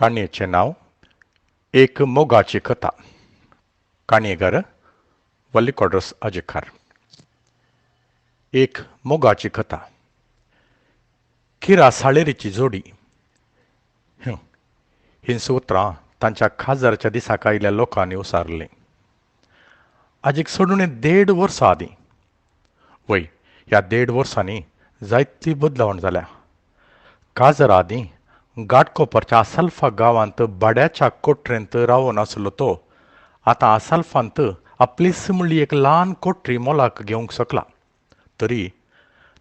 काणयेचें नांव एक मोगाची कथा. काणयेकार वल्लीकोड्रस अजेकार. एक मोगाची कथा. किरा साळेरीची जोडी. हिंच उतरां तांच्या खाजराच्या दिसाक आयिल्ल्या लोकांनी उसारलीं. आजीक सोडून 1.5 वर्सां आदीं. वय, ह्या 1.5 वर्सांनी जायती बदलावण जाल्या. काजर आदीं घाटकोपरच्या आसल्फा गांवांत भाड्याच्या कोठरेंत रावून आसलो तो आतां आसल्फांत आपलीच म्हणली एक ल्हान कोठरी मोलाक घेवंक शकला. तरी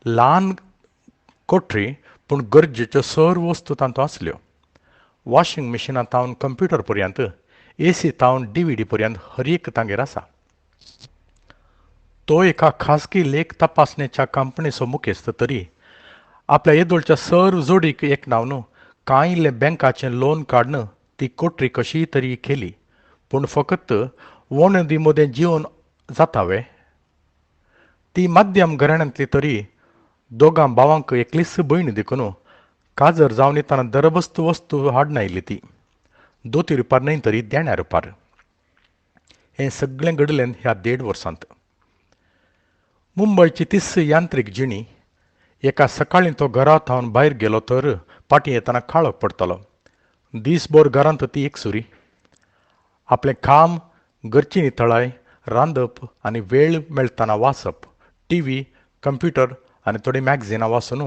ल्हान कोठरी, पूण गरजेच्यो सर्व वस्तू तातूंत आसल्यो. वॉशिंग मशिनांतावन कंप्युटर पर्यंत, एसी तावन DVD पर्यंत हर एक तांगेर आसा. तो एका खासगी लेख तपासणेच्या कंपनीचो मुखेस्त तरी आपल्या येदोळच्या सर्व जोडीक एक न्हू कांय इल्लें बँकाचें लोन काडून ती कोठरी कशी तरी केली. पूण फकत वणदी मोदें जिवन जातावे. ती मध्यम घराण्यांतली तरी दोगां भावांक एकलीच भयण देखून काजर जावन येताना दरबस्त वस्तू हाडून आयली ती. 2 रुपयार न्हय तरी 1.5 रुपयार. हें सगळें घडलें ह्या 1.5 वर्सांत. मुंबयची तीस यांत्रीक जिणी. एका सकाळीं तो घरांतावन भायर गेलो तर फाटीं येताना काळोख पडटलो. दीसभर घरांत ती एकसुरी. आपलें काम, घरची नितळाय, रांदप आनी वेळ मेळटना वाचप, TV, कंप्युटर आनी थोडीं मॅगझिनां वाचून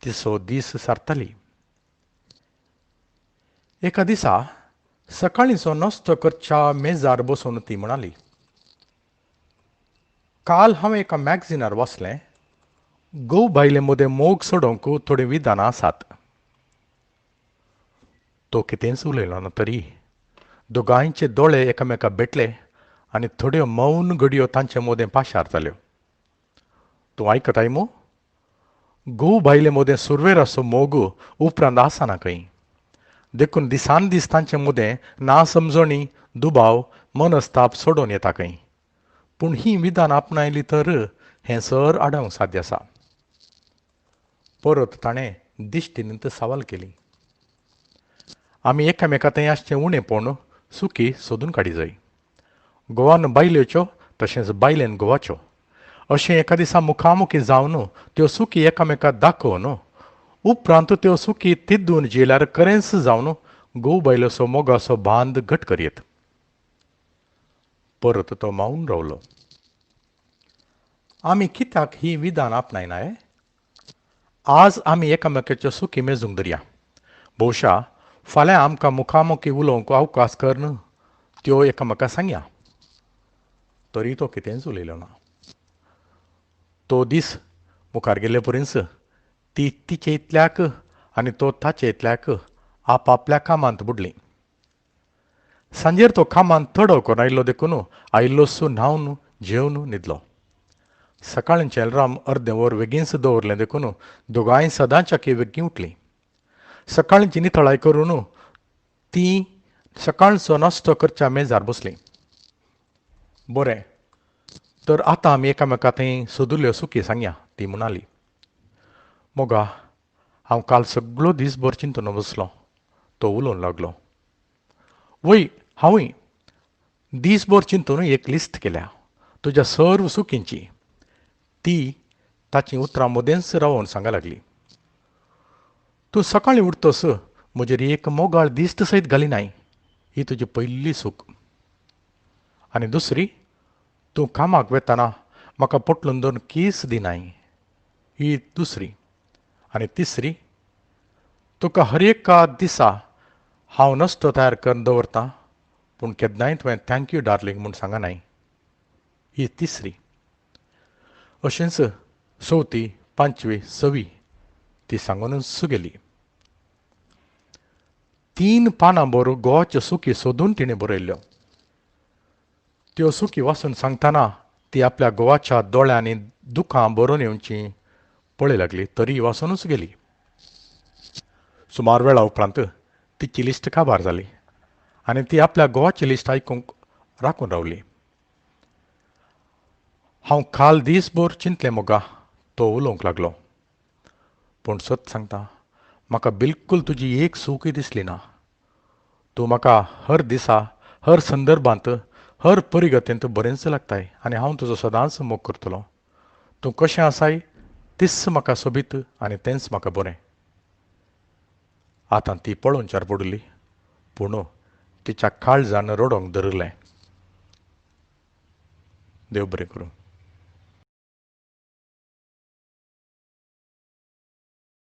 तिचो दीस सारताली. एका दिसा सकाळींचो नास्तो करच्या मेजार बसून ती म्हणाली, काल हांवें एका मॅगझिनार वाचलें, घोव बायले मदें मोग सोडोवंक थोडीं विधानां आसात. तो कितेंच उलयलो ना तरी दोगांयचे दोळे एकामेकाक भेटले आनी थोड्यो मौन घडयो तांचे मदें पाशार जाल्यो. तूं आयकताय मू? घोव बायले मदें सुरवेर असो मोग उपरांत आसना खंय. देखून दिसान दीस तांचे मदें नासमजणी, दुबाव, मनस्ताप सोडून येता खंय. पूण ही विधान आपणायली तर हें सर आडावंक साध्य आसा. परत ताणें दिश्टीनीत सवाल केली. आमी एकामेका थंय आसचें उणेंपण सुखी सोदून काडी जाय. घोवान बायलेच्यो तशेंच बायलेन घोवाच्यो अशें एका दिसा मुखामुखी जावन त्यो सुखी एकामेकाक दाखोवन उपरांत त्यो सुखी तिदून जियेल्यार खरेंच जावन घोव बायलेचो मोगाचो बांद घट करयेत. परत तो मावून रावलो. आमी कित्याक ही विधान आपणायनाय? आज आमी एकामेकाच्यो सुखी मेजूंक धरया. भोवशा फाल्यां आमकां मुखामुखी उलोवंक अवकाश करन त्यो एकामेकाक सांगया. तरी तो कितेंच उलयलो ना. तो दीस मुखार गेले पर्यंत ती तिचे इतल्याक आनी तो ताचे इतल्याक आपआपल्या कामांत बुडलीं. सांजेर तो कामांत तडो करून आयिल्लो देखून आयिल्लोसो न्हावन जेवन न्हिदलो. सकाळचें अलार्म अर्दें वर बेगीनच दवरलें देखून दोगांय सदांच्या बेगीन उठलीं. सकाळची नितळाय करून ती सकाळचो नास्तो करच्या मेजार बसलीं. बरें, तर आतां आमी एकामेका थंय सोदुल्यो सुखी सांगया, ती म्हणाली. मोगा, हांव काल सगळो दीसभर चिंतून बसलों. तो उलोवंक लागलो. वय, हांवूय दीसभर चिंतून एक लिस्ट केल्या तुज्या सर्व सुखींची. ती ताची उतरां मदेंच रावोन सांगूंक लागली. तूं सकाळीं उठतस म्हजेर एक मोगाळ दिश्ट सयत घालिनाय, ही तुजी पयली सूख. आनी दुसरी, तूं कामाक वेतना म्हाका पटलून 2 कीस दिनाय, ही दुसरी. आनी तिसरी, तुका हर एका दिसा हांव नास्तो तयार करून दवरतां, पूण केन्नाय तुवें थँक्यू डार्लिंग म्हूण सांगनाय, ही तिसरी. अशेंच 4थी, 5वी, 6वी ती सांगूनच गेली. 3 पानां भर घोवाच्यो सुखी सोदून तिणें बरयल्ल्यो. त्यो सुखी वाचून सांगतना ती आपल्या घोवाच्या दोळ्यांनी दुखां बरोवन येवची पळय लागली, तरी वाचूनच गेली. सुमार वेळा उपरांत तिची लिस्ट काबार जाली आनी ती आपल्या घोवाची लिस्ट आयकूंक राखून रावली. हांव काल दीसभर चिंतलें मोगा, तो उलोवंक लागलो. पूण सत सांगता, म्हाका बिलकूल तुजी एक सूखय दिसली ना. तूं म्हाका हर दिसा हर संदर्भांत हर परिगतेंत बरेंच लागताय आनी हांव तुजो सदांच मोग करतलों. तूं कशें आसाय तीच म्हाका सोबीत आनी तेंच म्हाका बरें. आतां ती पळोवच्यार पडली पूण तिच्या काळजान रडोंक धरलें. देव बरें करूं.